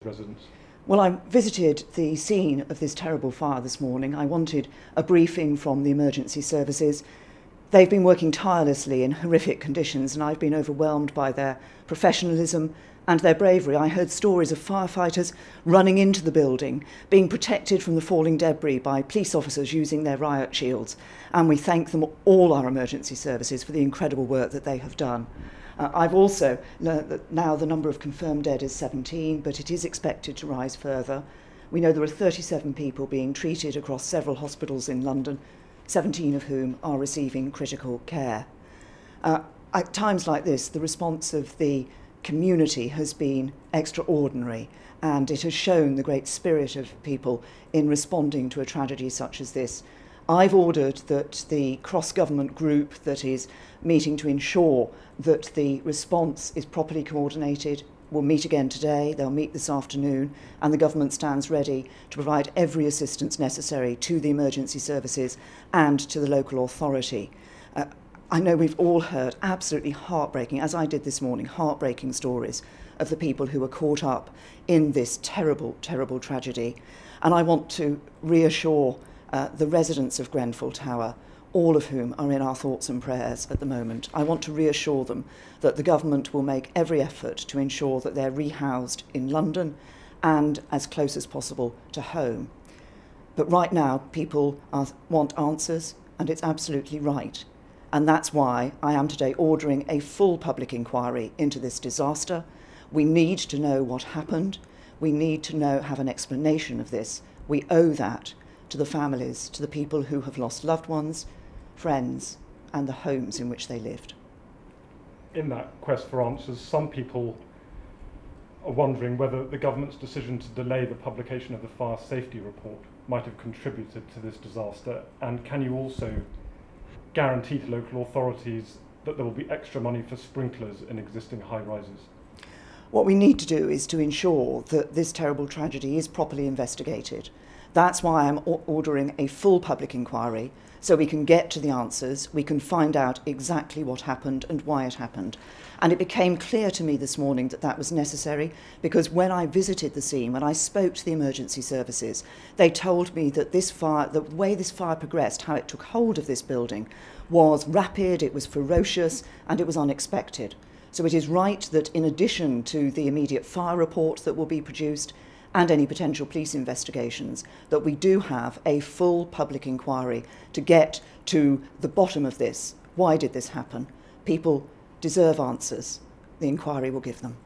residents? Well, I visited the scene of this terrible fire this morning. I wanted a briefing from the emergency services. They've been working tirelessly in horrific conditions, and I've been overwhelmed by their professionalism and their bravery. I heard stories of firefighters running into the building, being protected from the falling debris by police officers using their riot shields, and we thank them, all our emergency services, for the incredible work that they have done. I've also learnt that now the number of confirmed dead is 17, but it is expected to rise further. We know there are 37 people being treated across several hospitals in London, 17 of whom are receiving critical care. At times like this, the response of the community has been extraordinary, and it has shown the great spirit of people in responding to a tragedy such as this. I've ordered that the cross-government group that is meeting to ensure that the response is properly coordinated will meet again today. They'll meet this afternoon, and the government stands ready to provide every assistance necessary to the emergency services and to the local authority. I know we've all heard absolutely heartbreaking, as I did this morning, heartbreaking stories of the people who were caught up in this terrible, terrible tragedy. And I want to reassure the residents of Grenfell Tower, all of whom are in our thoughts and prayers at the moment. I want to reassure them that the government will make every effort to ensure that they're rehoused in London and as close as possible to home. But right now, people want answers, and it's absolutely right. And that's why I am today ordering a full public inquiry into this disaster. We need to know what happened. We need to have an explanation of this. We owe that to the families, to the people who have lost loved ones, friends, and the homes in which they lived. In that quest for answers, some people are wondering whether the government's decision to delay the publication of the fire safety report might have contributed to this disaster. And can you also guarantee to local authorities that there will be extra money for sprinklers in existing high-rises? What we need to do is to ensure that this terrible tragedy is properly investigated. That's why I'm ordering a full public inquiry, so we can get to the answers, we can find out exactly what happened and why it happened. And it became clear to me this morning that that was necessary, because when I visited the scene, when I spoke to the emergency services, they told me that this fire, the way this fire progressed, how it took hold of this building, was rapid, it was ferocious, and it was unexpected. So it is right that in addition to the immediate fire report that will be produced, and any potential police investigations, that we do have a full public inquiry to get to the bottom of this. Why did this happen? People deserve answers. The inquiry will give them.